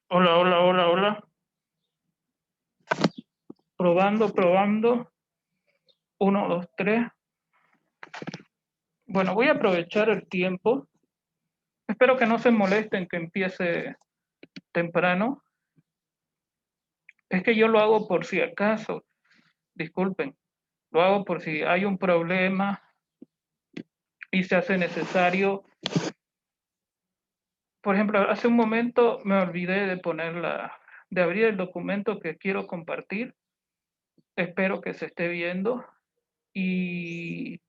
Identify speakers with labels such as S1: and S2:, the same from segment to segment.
S1: Hola, hola, hola, hola. Probando, probando. Uno, dos, tres. Bueno, voy a aprovechar el tiempo. Espero que no se molesten que empiece temprano. Es que yo lo hago por si acaso. Disculpen. Lo hago por si hay un problema y se hace necesario. Por ejemplo, hace un momento me olvidé de de abrir el documento que quiero compartir. Espero que se esté viendo. Y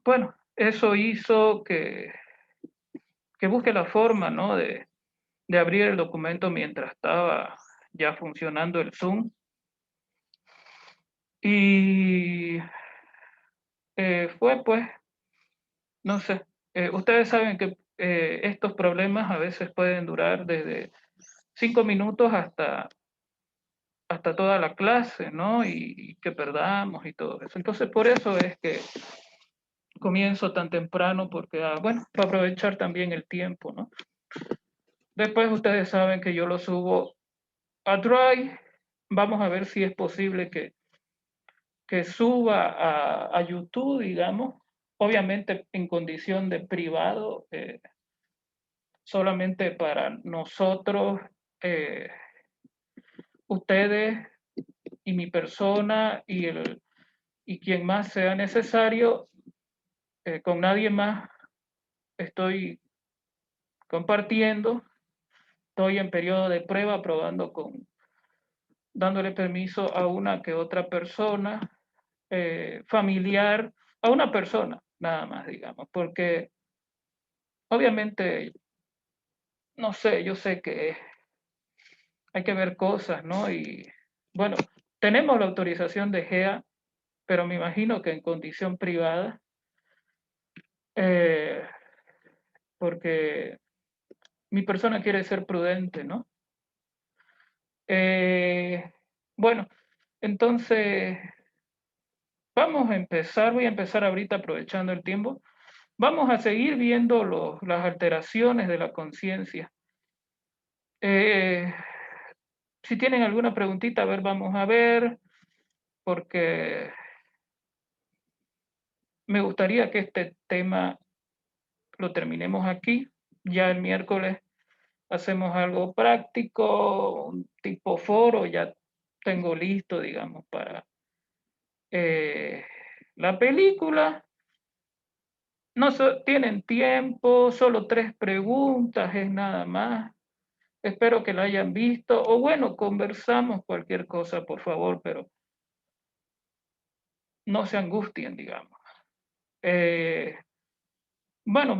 S1: bueno, eso hizo que busque la forma, ¿no? De abrir el documento mientras estaba ya funcionando el Zoom. Y fue pues, no sé, ustedes saben que estos problemas a veces pueden durar desde 5 minutos hasta toda la clase, ¿no? Y que perdamos y todo eso. Entonces, por eso es que comienzo tan temprano, porque, bueno, para aprovechar también el tiempo, ¿no? Después ustedes saben que yo lo subo a Drive. Vamos a ver si es posible que suba a YouTube, digamos, obviamente en condición de privado, solamente para nosotros, eh, ustedes y mi persona y quien más sea necesario. Con nadie más estoy compartiendo, estoy en periodo de prueba, probando dándole permiso a una que otra persona, familiar, a una persona nada más, digamos, porque obviamente, no sé, yo sé que hay que ver cosas, ¿no? Y bueno, tenemos la autorización de GEA, pero me imagino que en condición privada, eh, porque mi persona quiere ser prudente, ¿no? Eh, bueno, entonces vamos a empezar, voy a empezar ahorita aprovechando el tiempo. Vamos a seguir viendo las alteraciones de la conciencia. Eh, si tienen alguna preguntita, a ver, vamos a ver, porque me gustaría que este tema lo terminemos aquí. Ya el miércoles hacemos algo práctico, un tipo foro, ya tengo listo, digamos, para eh, la película. No tienen tiempo, solo 3 preguntas, es nada más. Espero que la hayan visto, o bueno, conversamos cualquier cosa, por favor, pero no se angustien, digamos. Eh, bueno,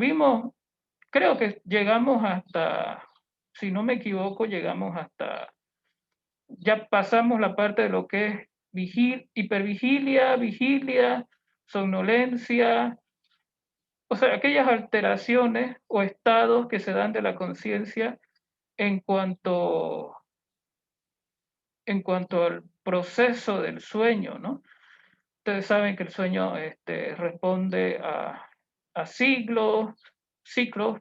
S1: creo que llegamos hasta, si no me equivoco, llegamos hasta, ya pasamos la parte de lo que es hipervigilia, vigilia, somnolencia, o sea, aquellas alteraciones o estados que se dan de la conciencia en cuanto, en cuanto al proceso del sueño, ¿no? Ustedes saben que el sueño responde a ciclos,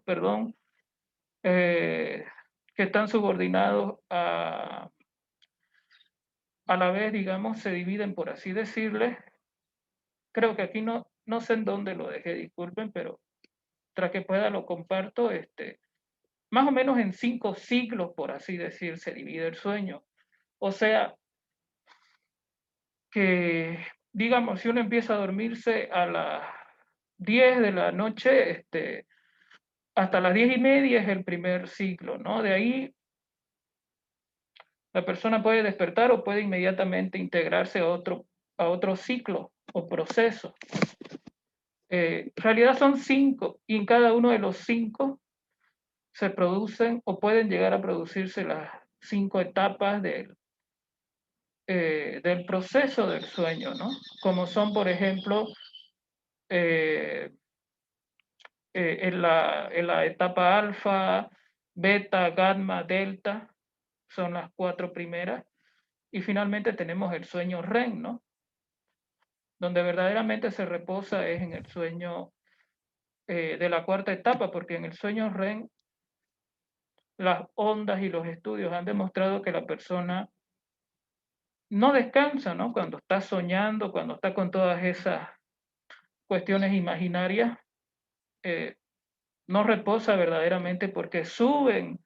S1: perdón, eh, que están subordinados a la vez, digamos, se dividen, por así decirles. Creo que aquí no sé en dónde lo dejé, disculpen, pero tras que pueda lo comparto. Más o menos en 5 siglos, por así decir, se divide el sueño. O sea, que, digamos, si uno empieza a dormirse a las 10 de la noche, hasta las 10:30 es el primer ciclo, ¿no? De ahí la persona puede despertar o puede inmediatamente integrarse a otro ciclo o proceso. En realidad son 5, y en cada uno de los 5 se producen o pueden llegar a producirse las 5 etapas del proceso del sueño, ¿no? Como son, por ejemplo, eh, en la etapa alfa, beta, gamma, delta, son las 4 primeras, y finalmente tenemos el sueño REM, ¿no? Donde verdaderamente se reposa es en el sueño de la 4 etapa, porque en el sueño REM las ondas y los estudios han demostrado que la persona no descansa, ¿no? Cuando está soñando, cuando está con todas esas cuestiones imaginarias, eh, no reposa verdaderamente porque suben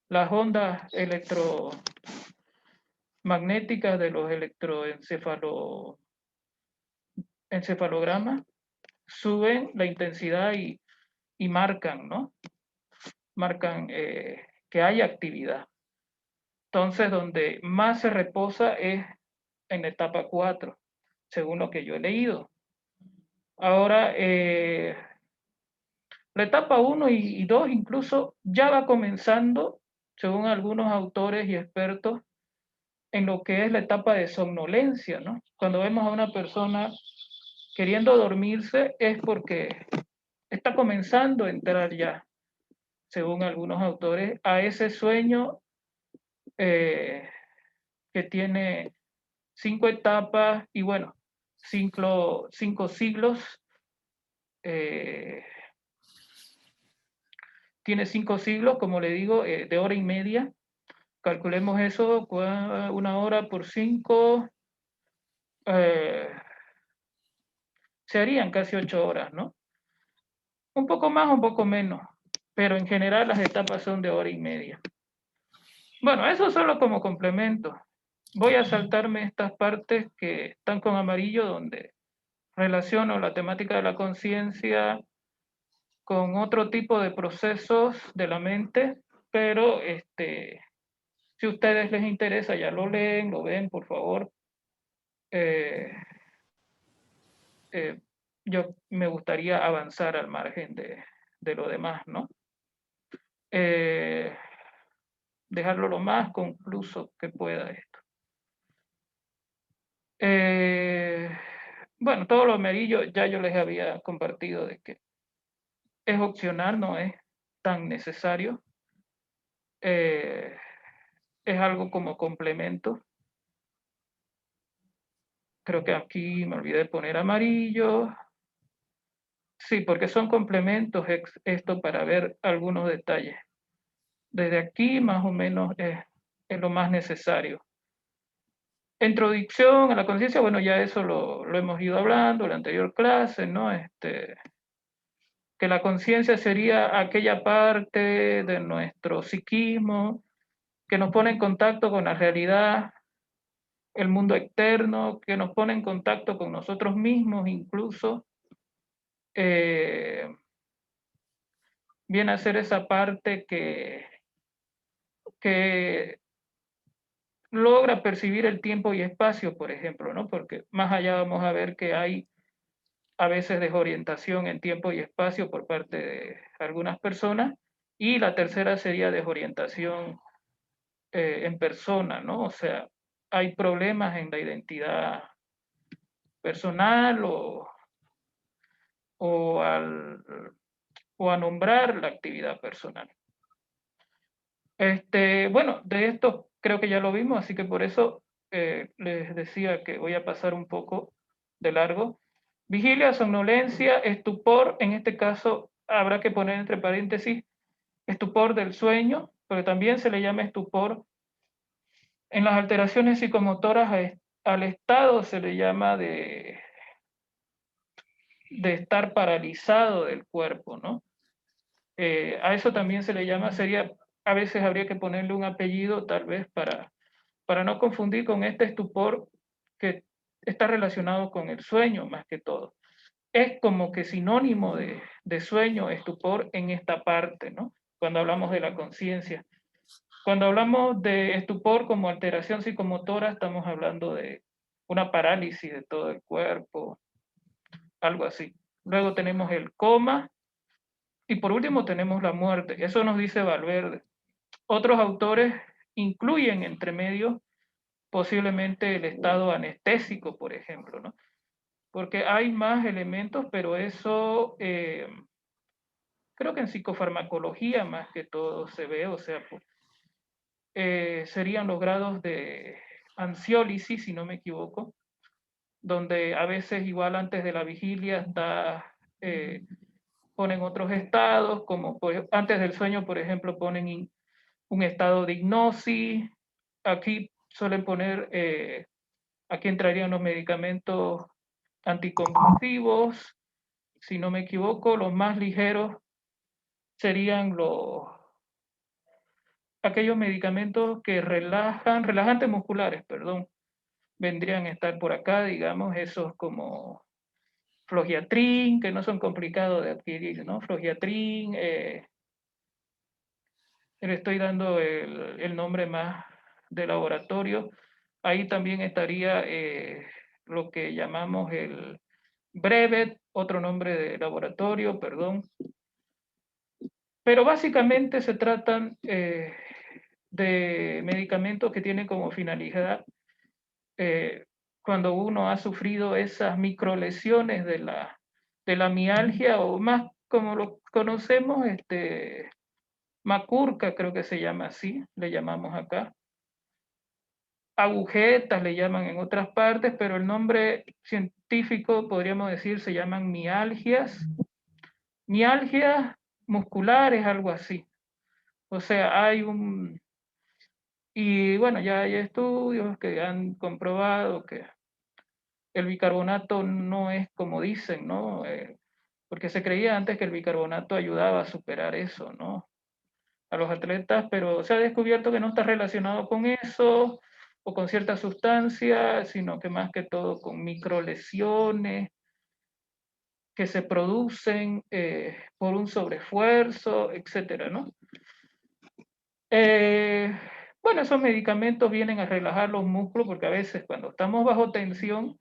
S1: las ondas electromagnéticas de los electroencefalogramas, suben la intensidad y marcan, ¿no? Marcan que hay actividad. Entonces, donde más se reposa es en la etapa 4, según lo que yo he leído. Ahora, la etapa 1 y 2 incluso ya va comenzando, según algunos autores y expertos, en lo que es la etapa de somnolencia, ¿no? Cuando vemos a una persona queriendo dormirse es porque está comenzando a entrar ya, según algunos autores, a ese sueño eh, que tiene 5 etapas y bueno, 5 siglos, eh, tiene 5 siglos, como le digo, de hora y media. Calculemos eso, 1 hora por 5, serían casi 8 horas, ¿no? Un poco más, un poco menos, pero en general las etapas son de hora y media. Bueno, eso solo como complemento. Voy a saltarme estas partes que están con amarillo, donde relaciono la temática de la conciencia con otro tipo de procesos de la mente, pero si a ustedes les interesa, ya lo leen, lo ven, por favor. Eh, eh, yo me gustaría avanzar al margen de lo demás, ¿no? Eh, dejarlo lo más concluso que pueda esto. Eh, bueno, todo lo amarillo ya yo les había compartido de que es opcional, no es tan necesario. Eh, es algo como complemento. Creo que aquí me olvidé de poner amarillo. Sí, porque son complementos esto para ver algunos detalles. Desde aquí más o menos es lo más necesario. Introducción a la conciencia, bueno, ya eso lo hemos ido hablando en la anterior clase, ¿no? Que la conciencia sería aquella parte de nuestro psiquismo que nos pone en contacto con la realidad, el mundo externo, que nos pone en contacto con nosotros mismos incluso. Eh, viene a ser esa parte que logra percibir el tiempo y espacio, por ejemplo, ¿no? Porque más allá vamos a ver que hay a veces desorientación en tiempo y espacio por parte de algunas personas, y la tercera sería desorientación en persona, ¿no? O sea, hay problemas en la identidad personal o, al, o a nombrar la actividad personal. Bueno, de esto creo que ya lo vimos, así que por eso les decía que voy a pasar un poco de largo. Vigilia, somnolencia, estupor, en este caso habrá que poner entre paréntesis estupor del sueño, pero también se le llama estupor. En las alteraciones psicomotoras al estado se le llama de estar paralizado del cuerpo, ¿no? A eso también se le llama, a veces habría que ponerle un apellido tal vez para no confundir con este estupor que está relacionado con el sueño más que todo. Es como que sinónimo de sueño, estupor en esta parte, ¿no? Cuando hablamos de la conciencia. Cuando hablamos de estupor como alteración psicomotora, estamos hablando de una parálisis de todo el cuerpo, algo así. Luego tenemos el coma y por último tenemos la muerte. Eso nos dice Valverde. Otros autores incluyen entre medio posiblemente el estado anestésico, por ejemplo, ¿no? Porque hay más elementos, pero eso creo que en psicofarmacología más que todo se ve, o sea, serían los grados de ansiólisis, si no me equivoco, donde a veces igual antes de la vigilia ponen otros estados, como antes del sueño, por ejemplo, ponen un estado de hipnosis. Aquí suelen poner, aquí entrarían los medicamentos anticonvulsivos. Si no me equivoco, los más ligeros serían aquellos medicamentos que relajantes musculares, perdón, vendrían a estar por acá, digamos, esos como Flogiatrin, que no son complicados de adquirir, ¿no? Flogiatrin, le estoy dando el nombre más de laboratorio. Ahí también estaría lo que llamamos el Brevet, otro nombre de laboratorio, perdón. Pero básicamente se tratan de medicamentos que tienen como finalidad, eh, cuando uno ha sufrido esas microlesiones de la mialgia, o más como lo conocemos, macurca, creo que se llama así, le llamamos acá. Agujetas le llaman en otras partes, pero el nombre científico, podríamos decir, se llaman mialgias musculares, algo así. O sea, y bueno, ya hay estudios que han comprobado que el bicarbonato no es como dicen, ¿no? Porque se creía antes que el bicarbonato ayudaba a superar eso, ¿no? A los atletas, pero se ha descubierto que no está relacionado con eso o con ciertas sustancias, sino que más que todo con microlesiones que se producen por un sobreesfuerzo, etcétera, ¿no? Eh, bueno, esos medicamentos vienen a relajar los músculos porque a veces cuando estamos bajo tensión,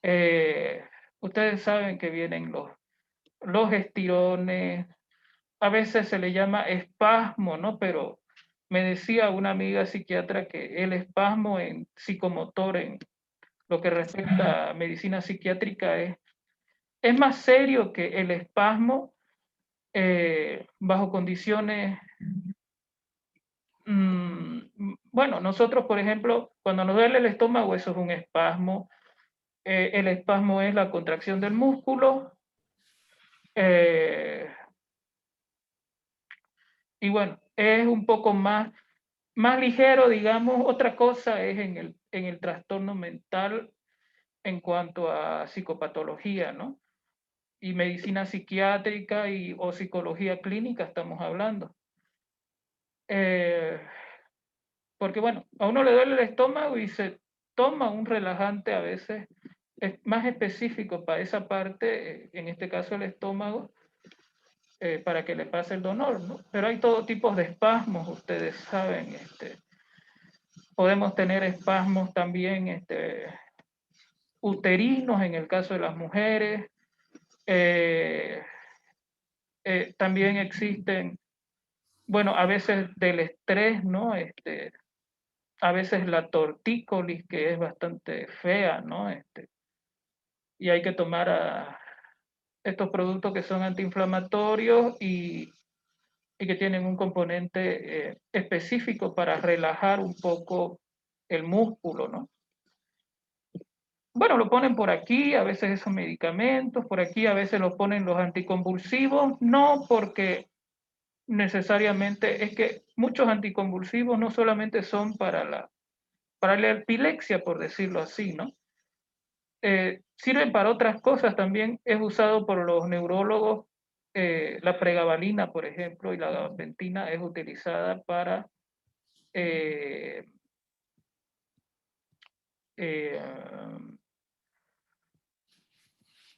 S1: eh, ustedes saben que vienen los estirones, a veces se le llama espasmo, ¿no? Pero me decía una amiga psiquiatra que el espasmo en psicomotor, en lo que respecta a medicina psiquiátrica, es más serio que el espasmo bajo condiciones. Bueno, nosotros, por ejemplo, cuando nos duele el estómago, eso es un espasmo. El espasmo es la contracción del músculo. eh, y bueno, es un poco más ligero, digamos. Otra cosa es en el trastorno mental en cuanto a psicopatología, ¿no? Y medicina psiquiátrica o psicología clínica estamos hablando. Eh, Porque bueno, a uno le duele el estómago y se toma un relajante a veces es más específico para esa parte, en este caso el estómago, para que le pase el dolor, ¿no? Pero hay todo tipo de espasmos, ustedes saben, podemos tener espasmos también uterinos en el caso de las mujeres. eh, También existen, bueno, a veces del estrés, ¿no? A veces la tortícolis, que es bastante fea, ¿no? Y hay que tomar estos productos que son antiinflamatorios y que tienen un componente específico para relajar un poco el músculo, ¿no? Bueno, lo ponen por aquí, a veces esos medicamentos, por aquí a veces lo ponen los anticonvulsivos, no porque necesariamente, es que muchos anticonvulsivos no solamente son para la epilepsia, por decirlo así, ¿no? Sirven para otras cosas también, es usado por los neurólogos, la pregabalina, por ejemplo, y la gabapentina es utilizada para eh, eh,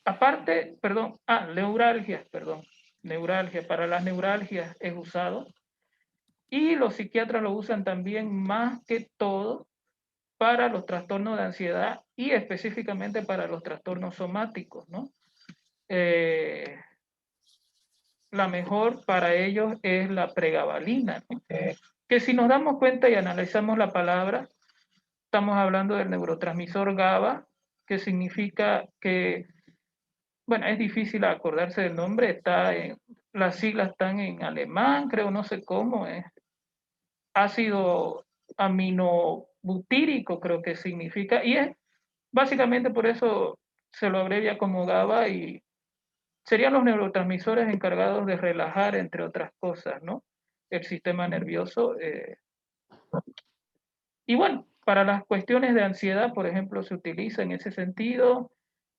S1: aparte, perdón, neuralgias, perdón, neuralgia, para las neuralgias es usado, y los psiquiatras lo usan también más que todo para los trastornos de ansiedad y específicamente para los trastornos somáticos, ¿no? Eh, la mejor para ellos es la pregabalina, ¿no? Que si nos damos cuenta y analizamos la palabra, estamos hablando del neurotransmisor GABA, que significa que, bueno, es difícil acordarse del nombre, las siglas están en alemán, creo, no sé cómo, es ácido aminobutírico, creo que significa, y es básicamente por eso se lo abrevia como GABA, y serían los neurotransmisores encargados de relajar, entre otras cosas, ¿no? el sistema nervioso. Y bueno, para las cuestiones de ansiedad, por ejemplo, se utiliza en ese sentido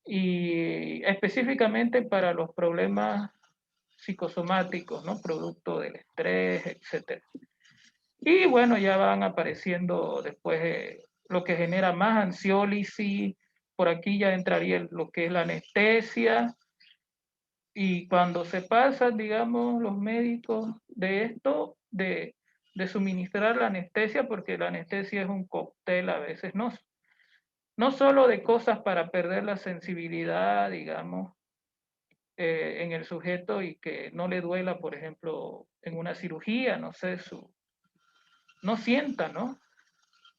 S1: y específicamente para los problemas psicosomáticos, ¿no? Producto del estrés, etcétera. Y bueno, ya van apareciendo después lo que genera más ansiólisis. Por aquí ya entraría lo que es la anestesia. Y cuando se pasan, digamos, los médicos de esto, de suministrar la anestesia, porque la anestesia es un cóctel a veces, no solo de cosas para perder la sensibilidad, digamos, en el sujeto y que no le duela, por ejemplo, en una cirugía, no sé, no sienta, ¿no?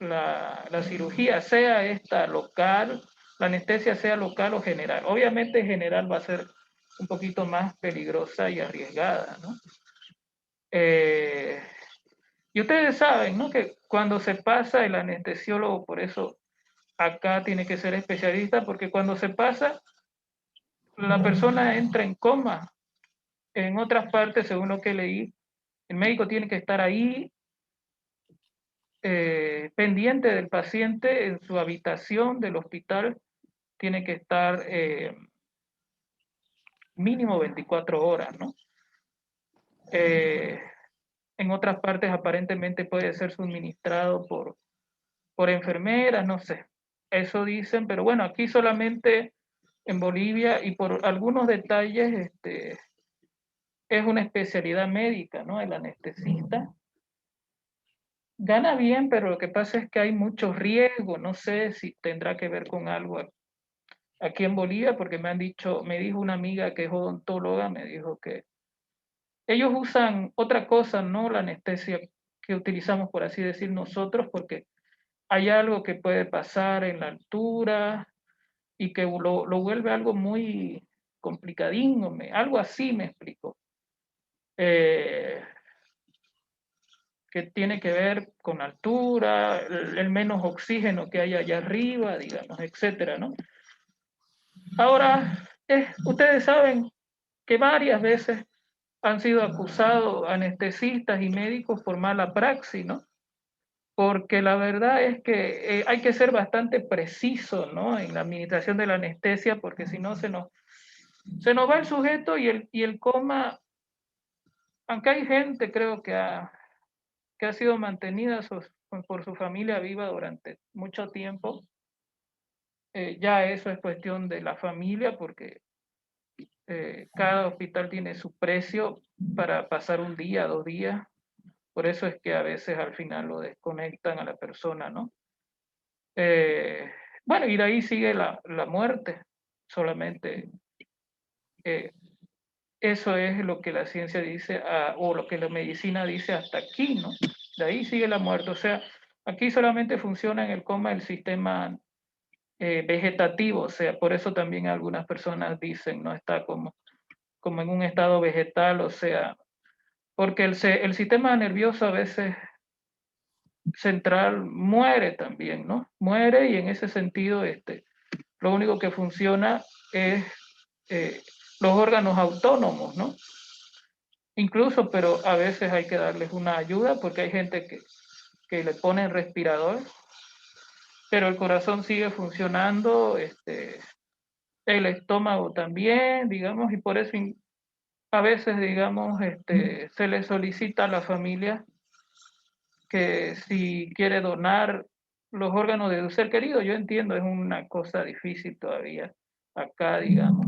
S1: La cirugía, sea esta local, la anestesia sea local o general. Obviamente general va a ser un poquito más peligrosa y arriesgada, ¿no? Y ustedes saben, ¿no? Que cuando se pasa el anestesiólogo, por eso acá tiene que ser especialista, porque cuando se pasa, la persona entra en coma. En otras partes, según lo que leí, el médico tiene que estar ahí pendiente del paciente en su habitación del hospital, tiene que estar mínimo 24 horas, ¿no? En otras partes aparentemente puede ser suministrado por enfermeras, no sé, eso dicen, pero bueno, aquí solamente en Bolivia y por algunos detalles es una especialidad médica, ¿no? El anestesista gana bien, pero lo que pasa es que hay mucho riesgo, no sé si tendrá que ver con algo aquí en Bolivia, porque me dijo una amiga que es odontóloga, me dijo que ellos usan otra cosa, no la anestesia que utilizamos, por así decir, nosotros, porque hay algo que puede pasar en la altura y que lo vuelve algo muy complicadín, algo así me explico, eh, que tiene que ver con altura, el menos oxígeno que hay allá arriba, digamos, etcétera, ¿no? Ahora, ustedes saben que varias veces han sido acusados anestesistas y médicos por mala praxis, ¿no? Porque la verdad es que hay que ser bastante preciso, ¿no? En la administración de la anestesia, porque si no se nos va el sujeto y el coma, aunque hay gente, creo que ha sido mantenida por su familia viva durante mucho tiempo, ya eso es cuestión de la familia, porque cada hospital tiene su precio para pasar un día, 2 días. Por eso es que a veces al final lo desconectan a la persona, ¿no? Eh, bueno, y de ahí sigue la muerte. Solamente eso es lo que la ciencia dice, o lo que la medicina dice hasta aquí, ¿no? De ahí sigue la muerte. O sea, aquí solamente funciona en el coma el sistema vegetativo. O sea, por eso también algunas personas dicen, ¿no? Está como en un estado vegetal, o sea, porque el sistema nervioso a veces central muere también, ¿no? Muere y en ese sentido, lo único que funciona es los órganos autónomos, ¿no? Incluso, pero a veces hay que darles una ayuda porque hay gente que le ponen respirador, pero el corazón sigue funcionando, el estómago también, digamos, y por eso a veces, digamos, se le solicita a la familia que si quiere donar los órganos de un ser querido, yo entiendo, es una cosa difícil todavía acá, digamos.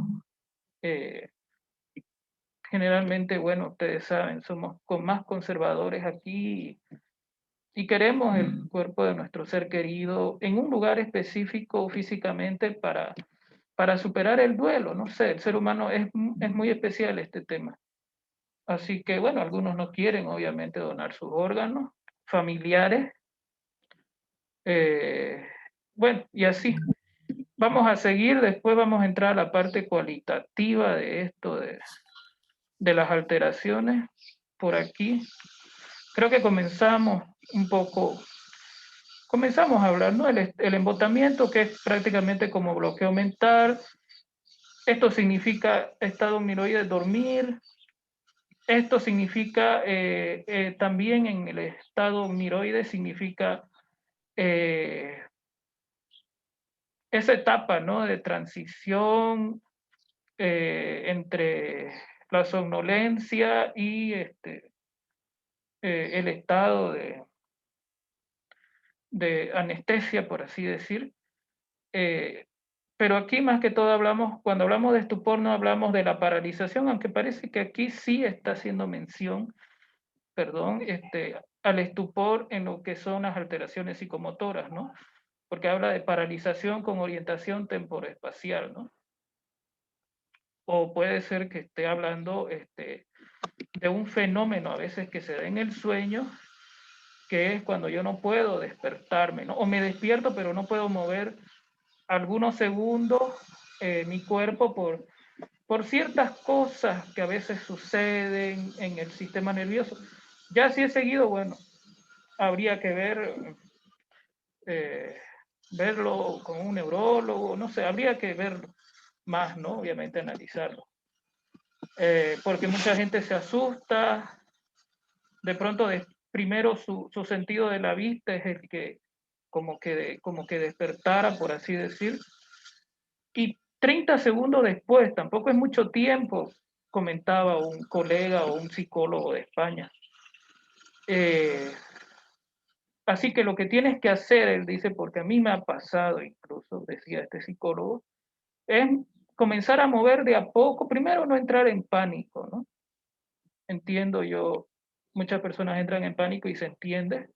S1: Eh, Generalmente, bueno, ustedes saben, somos más conservadores aquí y queremos el cuerpo de nuestro ser querido en un lugar específico físicamente para superar el duelo. No sé, el ser humano es muy especial este tema. Así que, bueno, algunos no quieren, obviamente, donar sus órganos familiares. Eh, bueno, y así. Vamos a seguir, después vamos a entrar a la parte cualitativa de esto, de las alteraciones por aquí. Creo que comenzamos a hablar, ¿no? El embotamiento, que es prácticamente como bloqueo mental. Esto significa estado omniloide, dormir. Esto significa, también en el estado miroide, significa esa etapa, ¿no?, de transición entre la somnolencia y el estado de anestesia, por así decir. Eh, pero aquí más que todo hablamos, cuando hablamos de estupor no hablamos de la paralización, aunque parece que aquí sí está haciendo mención, perdón, al estupor en lo que son las alteraciones psicomotoras, ¿no? Porque habla de paralización con orientación temporoespacial, ¿no? O puede ser que esté hablando de un fenómeno a veces que se da en el sueño, que es cuando yo no puedo despertarme, ¿no? O me despierto pero no puedo mover algunos segundos mi cuerpo por ciertas cosas que a veces suceden en el sistema nervioso. Ya si es seguido, bueno, habría que eh, verlo con un neurólogo, no sé, habría que verlo más, ¿no? Obviamente analizarlo. Porque mucha gente se asusta, de pronto primero su sentido de la vista es el que como que despertara, por así decir, y 30 segundos después, tampoco es mucho tiempo, comentaba un colega o un psicólogo de España. Eh, Así que lo que tienes que hacer, él dice, porque a mí me ha pasado, incluso decía este psicólogo, es comenzar a mover de a poco, primero no entrar en pánico, ¿no? Entiendo yo, muchas personas entran en pánico y se entiende.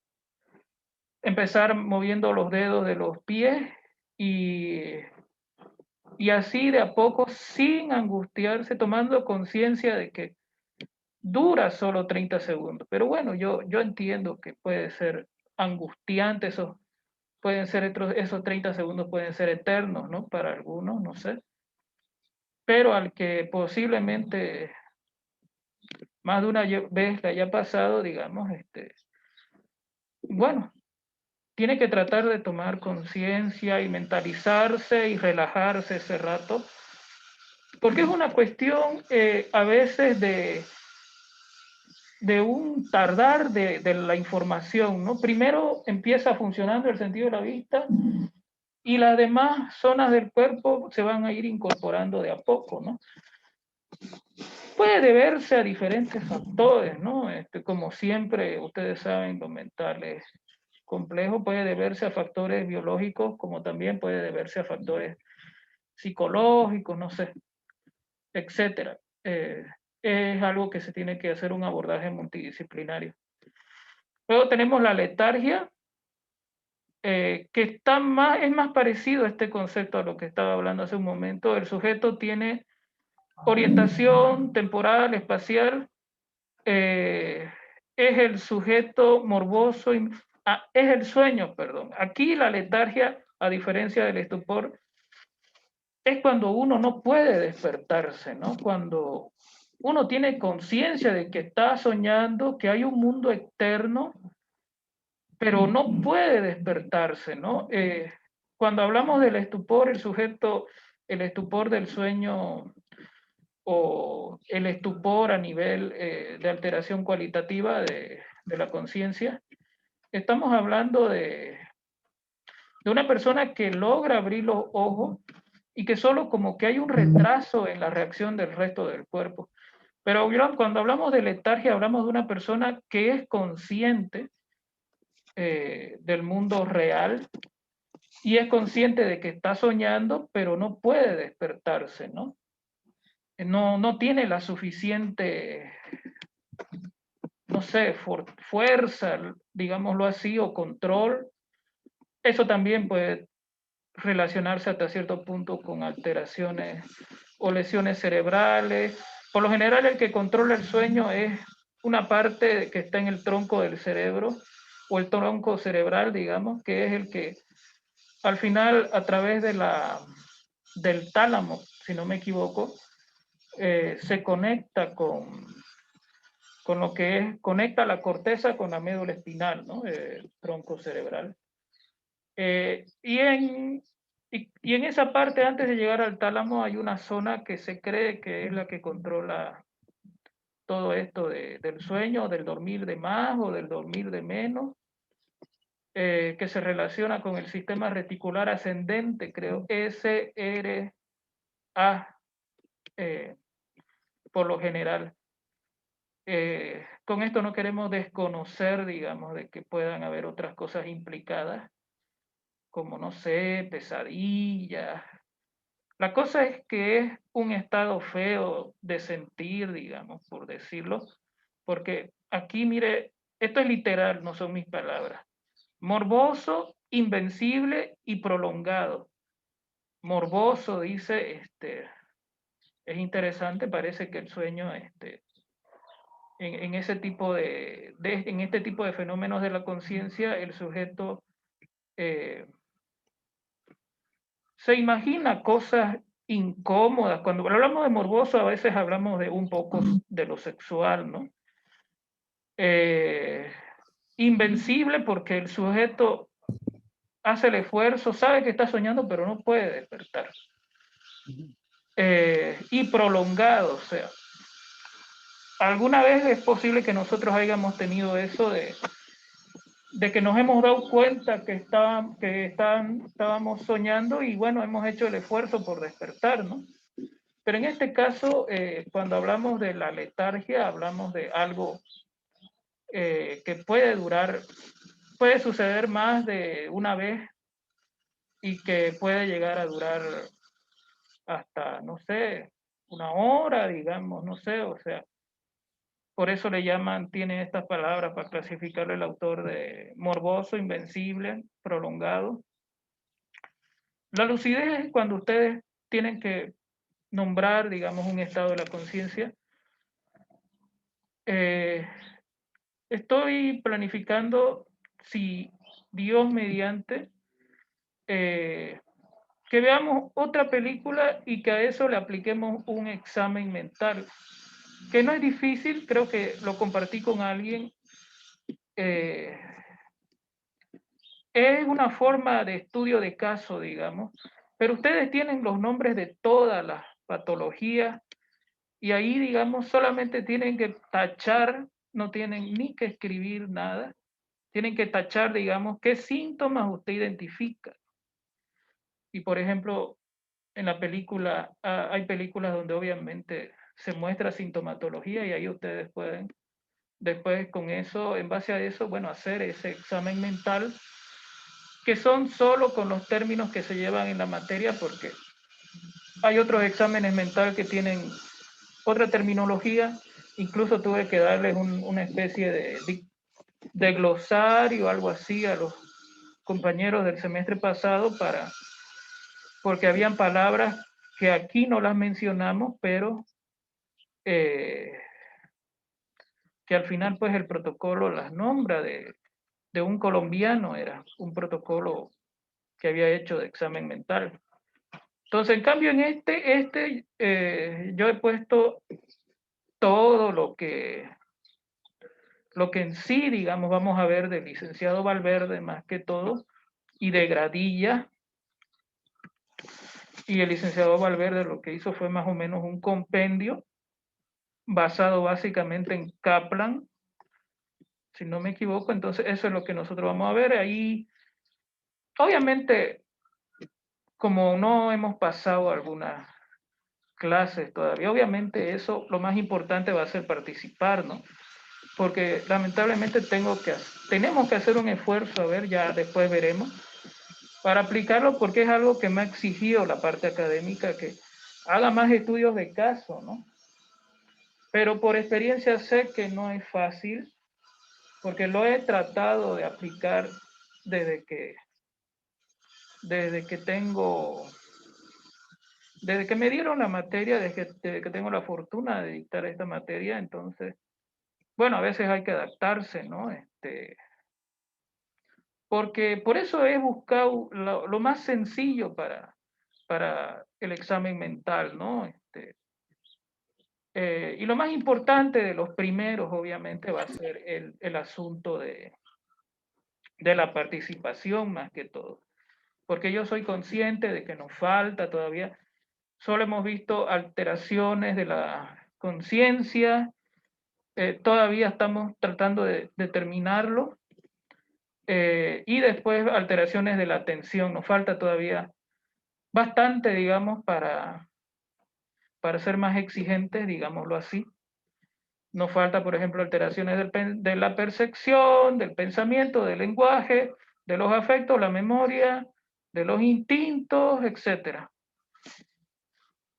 S1: Empezar moviendo los dedos de los pies y, y así de a poco, sin angustiarse, tomando conciencia de que dura solo 30 segundos. Pero bueno, yo entiendo que puede ser angustiante, pueden ser esos 30 segundos pueden ser eternos, ¿no? Para algunos, no sé. Pero al que posiblemente más de una vez le haya pasado, digamos, bueno, tiene que tratar de tomar conciencia y mentalizarse y relajarse ese rato, porque es una cuestión a veces de un tardar de la información, ¿no? Primero empieza funcionando el sentido de la vista y las demás zonas del cuerpo se van a ir incorporando de a poco, ¿no? Puede deberse a diferentes factores, ¿no? Como siempre, ustedes saben, lo mental es complejo, puede deberse a factores biológicos, como también puede deberse a factores psicológicos, no sé, etcétera. Es algo que se tiene que hacer un abordaje multidisciplinario. Luego tenemos la letargia, que es más parecido a este concepto a lo que estaba hablando hace un momento. El sujeto tiene orientación temporal, espacial, eh, es el sujeto morboso, es el sueño, perdón. Aquí la letargia, a diferencia del estupor, es cuando uno no puede despertarse, ¿no? Cuando uno tiene conciencia de que está soñando, que hay un mundo externo, pero no puede despertarse, ¿no? Cuando hablamos del estupor, el estupor del sueño o el estupor a nivel de alteración cualitativa de la conciencia, estamos hablando de una persona que logra abrir los ojos y que solo como que hay un retraso en la reacción del resto del cuerpo. Pero cuando hablamos de letargia, hablamos de una persona que es consciente del mundo real y es consciente de que está soñando, pero no puede despertarse, ¿no? No tiene la suficiente, no sé, fuerza, digámoslo así, o control. Eso también puede relacionarse hasta cierto punto con alteraciones o lesiones cerebrales. Por lo general, el que controla el sueño es una parte que está en el tronco del cerebro o el tronco cerebral, digamos, que es el que al final, a través del tálamo, si no me equivoco, se conecta con lo que conecta la corteza con la médula espinal, ¿no? El tronco cerebral. Eh, y, en, y en esa parte, antes de llegar al tálamo, hay una zona que se cree que es la que controla todo esto del sueño, del dormir de más o del dormir de menos, que se relaciona con el sistema reticular ascendente, creo, SRA, eh, por lo general. Con esto no queremos desconocer, digamos, de que puedan haber otras cosas implicadas, como, no sé, pesadillas. La cosa es que es un estado feo de sentir, digamos, por decirlo, porque aquí, mire, esto es literal, no son mis palabras. Morboso, invencible y prolongado. Morboso, dice, es interesante, parece que el sueño, en ese tipo en este tipo de fenómenos de la conciencia, el sujeto eh, se imagina cosas incómodas. Cuando hablamos de morboso, a veces hablamos de un poco de lo sexual, ¿no? Eh, Invencible porque el sujeto hace el esfuerzo, sabe que está soñando, pero no puede despertar. Y prolongado, o sea, alguna vez es posible que nosotros hayamos tenido eso de que nos hemos dado cuenta que estábamos soñando y bueno, hemos hecho el esfuerzo por despertar, ¿no? Pero en este caso, cuando hablamos de la letargia, hablamos de algo que puede durar, puede suceder más de una vez y que puede llegar a durar hasta, no sé, una hora, digamos, no sé, o sea, por eso le llaman, tiene estas palabras para clasificarlo el autor de morboso, invencible, prolongado. La lucidez es cuando ustedes tienen que nombrar, digamos, un estado de la conciencia. Estoy planificando, si Dios mediante, que veamos otra película y que a eso le apliquemos un examen mental, que no es difícil, creo que lo compartí con alguien. eh, es una forma de estudio de caso, digamos, pero ustedes tienen los nombres de todas las patologías y ahí, digamos, solamente tienen que tachar, no tienen ni que escribir nada, tienen que tachar, digamos, qué síntomas usted identifica. Y, por ejemplo, en la película, hay películas donde obviamente se muestra sintomatología y ahí ustedes pueden, después con eso, en base a eso, bueno, hacer ese examen mental, que son solo con los términos que se llevan en la materia, porque hay otros exámenes mentales que tienen otra terminología, incluso tuve que darles una especie de glosario o algo así a los compañeros del semestre pasado porque habían palabras que aquí no las mencionamos, pero eh, que al final pues el protocolo las nombra de un colombiano, era un protocolo que había hecho de examen mental. Entonces, en cambio, en yo he puesto todo lo que en sí, digamos, vamos a ver del licenciado Valverde más que todo, y de Gradilla. Y el licenciado Valverde lo que hizo fue más o menos un compendio basado básicamente en Kaplan, si no me equivoco. Entonces, eso es lo que nosotros vamos a ver. Ahí, obviamente, como no hemos pasado algunas clases todavía, obviamente eso, lo más importante va a ser participar, ¿no? Porque lamentablemente tenemos que hacer un esfuerzo, a ver, ya después veremos, para aplicarlo porque es algo que me ha exigido la parte académica, que haga más estudios de caso, ¿no? Pero por experiencia sé que no es fácil, porque lo he tratado de aplicar desde que, desde que tengo, desde que me dieron la materia, desde que tengo la fortuna de dictar esta materia. Entonces, bueno, a veces hay que adaptarse, ¿no? Porque por eso he buscado lo más sencillo para el examen mental, ¿no? Y lo más importante de los primeros, obviamente, va a ser el asunto de la participación más que todo. Porque yo soy consciente de que nos falta todavía, solo hemos visto alteraciones de la conciencia, todavía estamos tratando de determinarlo. Y después alteraciones de la atención. Nos falta todavía bastante, digamos, para ser más exigentes, digámoslo así. Nos falta, por ejemplo, alteraciones de la percepción, del pensamiento, del lenguaje, de los afectos, la memoria, de los instintos, etc.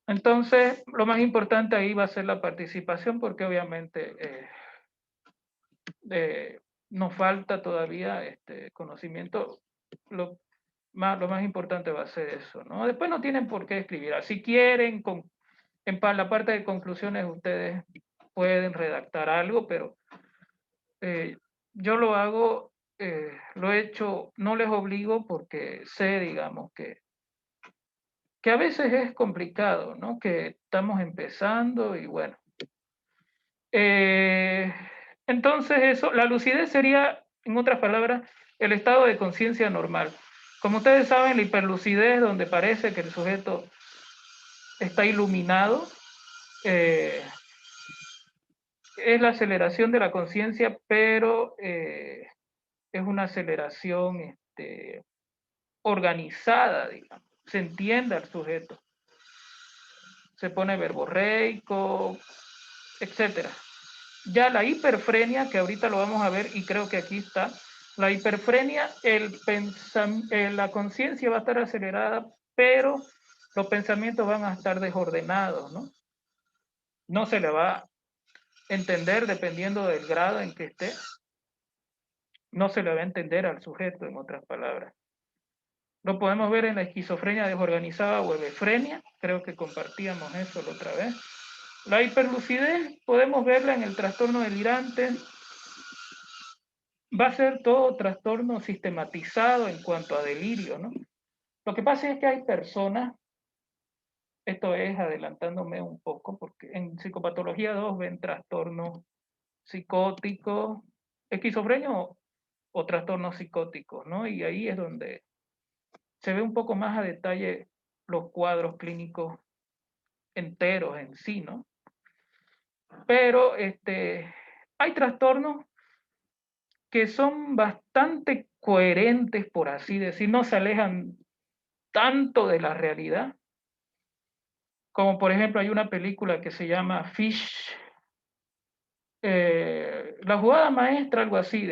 S1: Entonces, lo más importante ahí va a ser la participación, porque obviamente nos falta todavía conocimiento. Lo más importante va a ser eso, ¿no? Después no tienen por qué escribir. Si quieren, en la parte de conclusiones ustedes pueden redactar algo, pero yo lo hago, lo he hecho, no les obligo porque sé, digamos, que a veces es complicado, ¿no? Que estamos empezando y bueno. Entonces eso, la lucidez sería, en otras palabras, el estado de conciencia normal. Como ustedes saben, la hiperlucidez, donde parece que el sujeto está iluminado, es la aceleración de la conciencia, pero es una aceleración organizada, digamos. Se entiende al sujeto. Se pone verborreico, etc. Ya la hiperfrenia, que ahorita lo vamos a ver y creo que aquí está, la hiperfrenia, la conciencia va a estar acelerada, pero los pensamientos van a estar desordenados, ¿no? No se le va a entender dependiendo del grado en que esté, no se le va a entender al sujeto, en otras palabras. Lo podemos ver en la esquizofrenia desorganizada o hebefrenia, creo que compartíamos eso la otra vez. La hiperlucidez podemos verla en el trastorno delirante. Va a ser todo trastorno sistematizado en cuanto a delirio, ¿no? Lo que pasa es que hay personas, esto es adelantándome un poco, porque en psicopatología 2 ven trastornos psicóticos, esquizofrenia o trastornos psicóticos, ¿no? Y ahí es donde se ve un poco más a detalle los cuadros clínicos enteros en sí, ¿no? Pero hay trastornos que son bastante coherentes, por así decir, no se alejan tanto de la realidad, como por ejemplo hay una película que se llama Fish, La jugada maestra, algo así,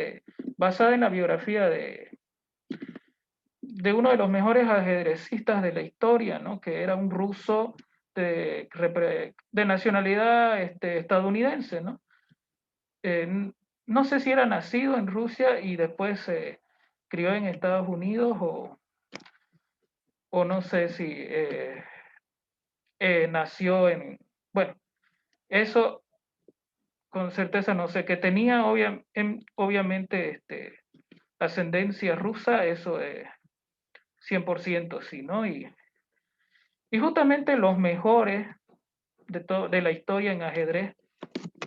S1: basada en la biografía de uno de los mejores ajedrecistas de la historia, ¿no? Que era un ruso de nacionalidad estadounidense, ¿no? No sé si era nacido en Rusia y después se crió en Estados Unidos o no sé si nació en... Bueno, eso con certeza no sé, que tenía obviamente ascendencia rusa, eso es 100% sí, ¿no? Y justamente los mejores de la historia en ajedrez,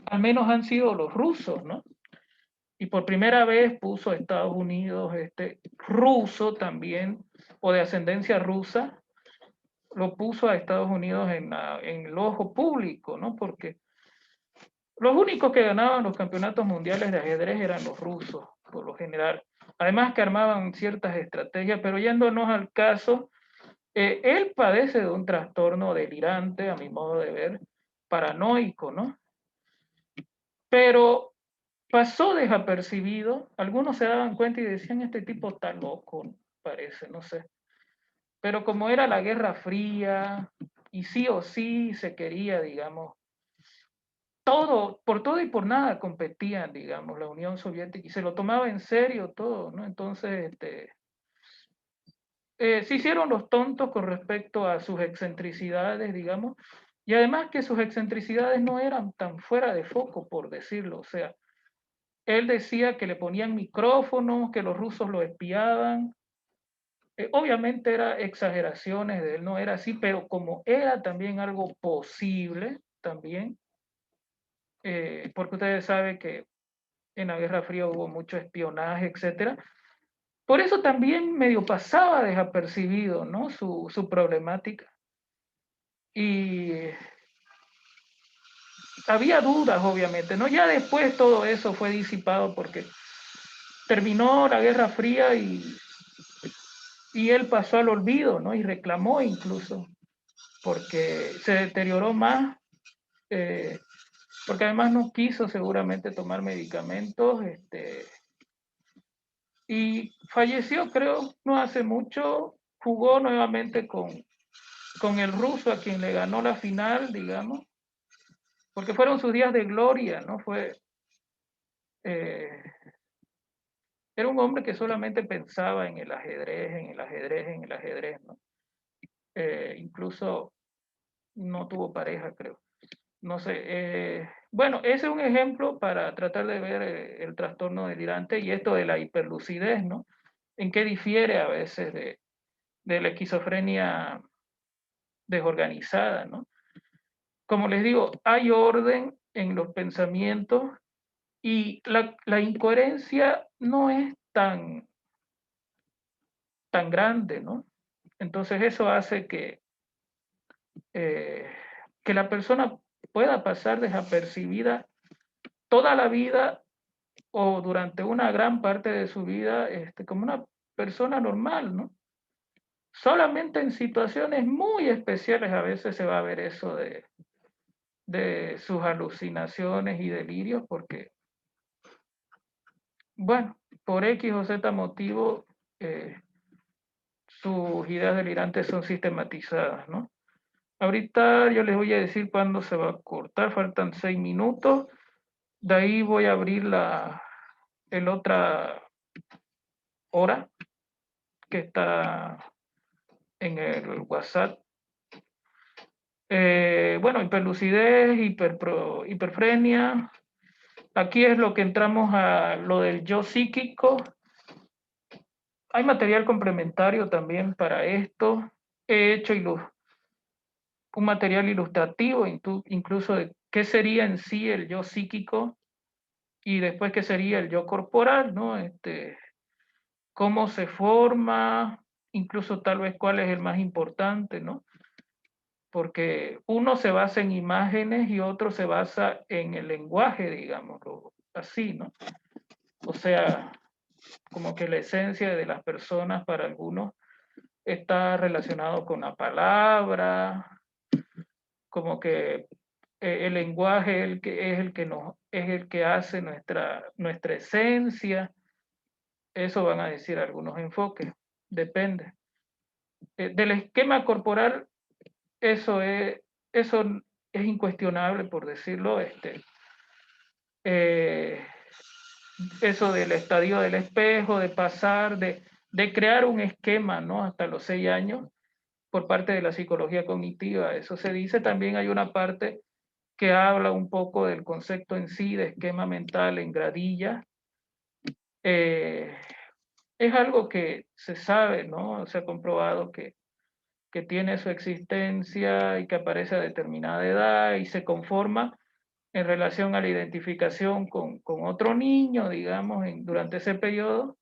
S1: al menos han sido los rusos, ¿no? Y por primera vez puso a Estados Unidos ruso también, o de ascendencia rusa, lo puso a Estados Unidos en el ojo público, ¿no? Porque los únicos que ganaban los campeonatos mundiales de ajedrez eran los rusos, por lo general. Además que armaban ciertas estrategias, pero yéndonos al caso, él padece de un trastorno delirante, a mi modo de ver, paranoico, ¿no? Pero pasó desapercibido, algunos se daban cuenta y decían, este tipo está loco, parece, no sé. Pero como era la Guerra Fría, y sí o sí se quería, digamos, por todo y por nada competían, digamos, la Unión Soviética, y se lo tomaba en serio todo, ¿no? Entonces, se hicieron los tontos con respecto a sus excentricidades, digamos, y además que sus excentricidades no eran tan fuera de foco, por decirlo, o sea, él decía que le ponían micrófonos, que los rusos lo espiaban, obviamente eran exageraciones de él, no era así, pero como era también algo posible, también, porque ustedes saben que en la Guerra Fría hubo mucho espionaje, etcétera. Por eso también medio pasaba desapercibido, ¿no? Su problemática. Y había dudas, obviamente, ¿no? Ya después todo eso fue disipado porque terminó la Guerra Fría y él pasó al olvido, ¿no? Y reclamó incluso, porque se deterioró más, eh, porque además no quiso seguramente tomar medicamentos, y falleció, creo, no hace mucho, jugó nuevamente con el ruso a quien le ganó la final, digamos, porque fueron sus días de gloria, ¿no? Eh, era un hombre que solamente pensaba en el ajedrez, en el ajedrez, en el ajedrez, ¿no? Incluso no tuvo pareja, creo. No sé. Bueno, ese es un ejemplo para tratar de ver el trastorno delirante y esto de la hiperlucidez, ¿no? En qué difiere a veces de la esquizofrenia desorganizada, ¿no? Como les digo, hay orden en los pensamientos y la incoherencia no es tan grande, ¿no? Entonces eso hace eh, que la persona pueda pasar desapercibida toda la vida o durante una gran parte de su vida como una persona normal, ¿no? Solamente en situaciones muy especiales a veces se va a ver eso de sus alucinaciones y delirios, porque, bueno, por X o Z motivo, eh, sus ideas delirantes son sistematizadas, ¿no? Ahorita yo les voy a decir cuándo se va a cortar, faltan 6 minutos. De ahí voy a abrir el otra hora que está en el WhatsApp. Bueno, hiperlucidez, hiperfrenia. Aquí es lo que entramos a lo del yo psíquico. Hay material complementario también para esto. He hecho un material ilustrativo, incluso de qué sería en sí el yo psíquico y después qué sería el yo corporal, ¿no? Cómo se forma, incluso tal vez cuál es el más importante, ¿no? Porque uno se basa en imágenes y otro se basa en el lenguaje, digámoslo así, ¿no? O sea, como que la esencia de las personas para algunos está relacionado con la palabra, como que el lenguaje es el que hace nuestra esencia. Eso van a decir algunos enfoques, depende. Del esquema corporal, eso es, eso es incuestionable, por decirlo, eh, eso del estadio del espejo, de pasar, de crear un esquema, ¿no? Hasta los 6 años, por parte de la psicología cognitiva. Eso se dice. También hay una parte que habla un poco del concepto en sí de esquema mental en gradilla. Eh, es algo que se sabe, ¿no? Se ha comprobado que tiene su existencia y que aparece a determinada edad y se conforma en relación a la identificación con otro niño, digamos, durante ese periodo,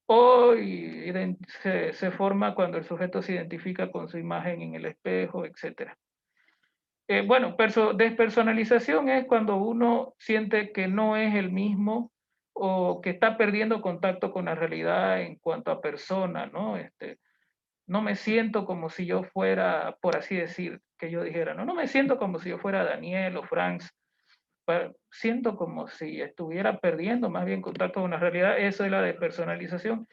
S1: o se forma cuando el sujeto se identifica con su imagen en el espejo, etc. Bueno, despersonalización es cuando uno siente que no es el mismo o que está perdiendo contacto con la realidad en cuanto a persona, ¿no? No me siento como si yo fuera, por así decir, que yo dijera, no me siento como si yo fuera Daniel o Franz, siento como si estuviera perdiendo más bien contacto con la realidad. Eso es la despersonalización.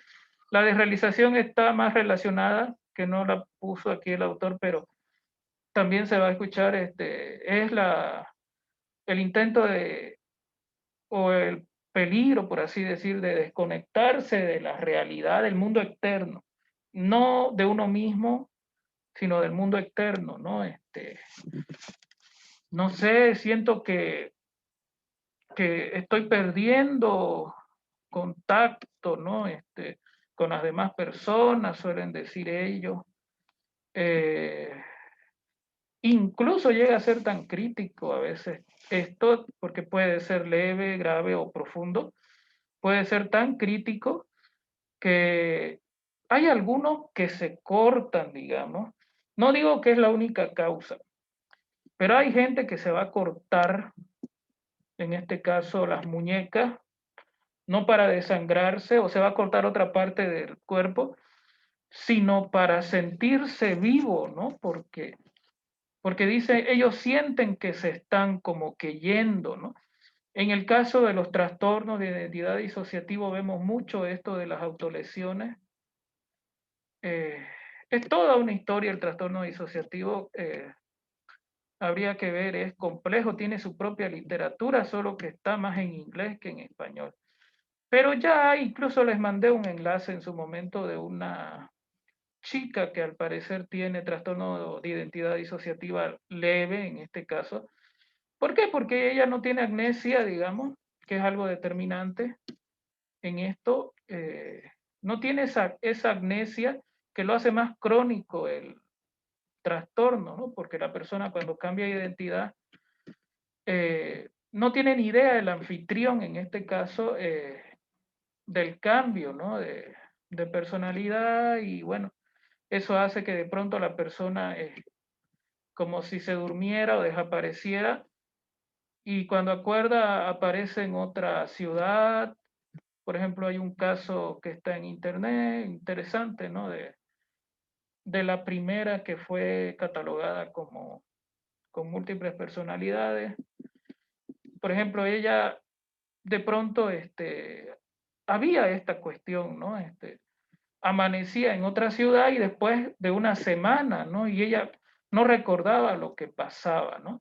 S1: La desrealización está más relacionada, que no la puso aquí el autor, pero también se va a escuchar, es el intento o el peligro, por así decir, de desconectarse de la realidad del mundo externo, no de uno mismo, sino del mundo externo, ¿no? No sé, siento que estoy perdiendo contacto, ¿no? Con las demás personas, suelen decir ellos. Eh, Incluso llega a ser tan crítico a veces esto, porque puede ser leve, grave o profundo, puede ser tan crítico que hay algunos que se cortan, digamos. No digo que es la única causa, Pero hay gente que se va a cortar, en este caso las muñecas, no para desangrarse o se va a cortar otra parte del cuerpo, sino para sentirse vivo, ¿no? Porque dice, ellos sienten que se están como que yendo, ¿no? En el caso de los trastornos de identidad disociativo vemos mucho esto de las autolesiones. Es toda una historia el trastorno disociativo. Habría que ver, es complejo, tiene su propia literatura, solo que está más en inglés que en español. Pero ya incluso les mandé un enlace en su momento de una chica que al parecer tiene trastorno de identidad disociativa leve en este caso. ¿Por qué? Porque ella no tiene amnesia, digamos, que es algo determinante en esto. No tiene esa amnesia que lo hace más crónico el trastorno, ¿no? Porque la persona cuando cambia de identidad no tiene ni idea el anfitrión, en este caso, del cambio, ¿no? De personalidad y bueno, eso hace que de pronto la persona como si se durmiera o desapareciera y cuando acuerda aparece en otra ciudad. Por ejemplo, hay un caso que está en internet, interesante, ¿no? De la primera que fue catalogada como con múltiples personalidades. Por ejemplo, ella de pronto había esta cuestión, ¿no? Amanecía en otra ciudad y después de una semana, ¿no? Y ella no recordaba lo que pasaba, ¿no?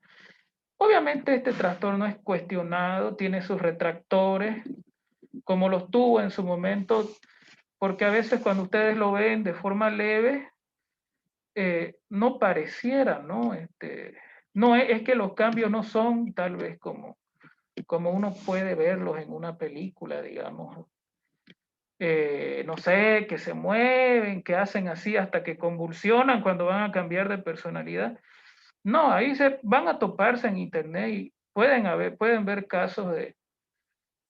S1: Obviamente este trastorno es cuestionado, tiene sus retractores, como los tuvo en su momento, porque a veces cuando ustedes lo ven de forma leve, no pareciera, ¿no? No es que los cambios no son tal vez como uno puede verlos en una película, digamos. No sé, que se mueven, que hacen así hasta que convulsionan cuando van a cambiar de personalidad. No, ahí se van a toparse en internet y pueden ver casos de,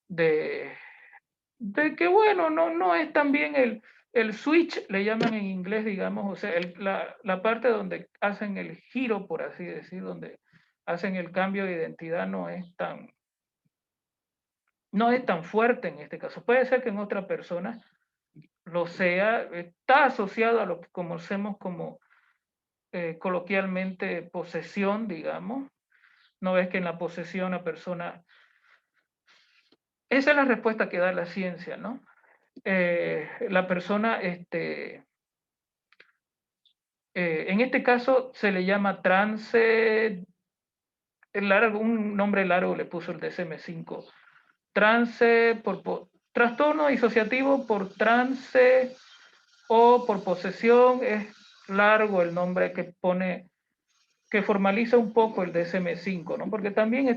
S1: de que, bueno, no es también el switch, le llaman en inglés, digamos, o sea, la parte donde hacen el giro, por así decir, donde hacen el cambio de identidad no es tan fuerte en este caso. Puede ser que en otra persona lo sea, está asociado a lo que conocemos como coloquialmente posesión, digamos. No es que en la posesión la persona... Esa es la respuesta que da la ciencia, ¿no? La persona, en este caso se le llama trance, un nombre largo le puso el DSM-5, trance trastorno disociativo por trance o por posesión, es largo el nombre que pone, que formaliza un poco el DSM-5, ¿no? Porque también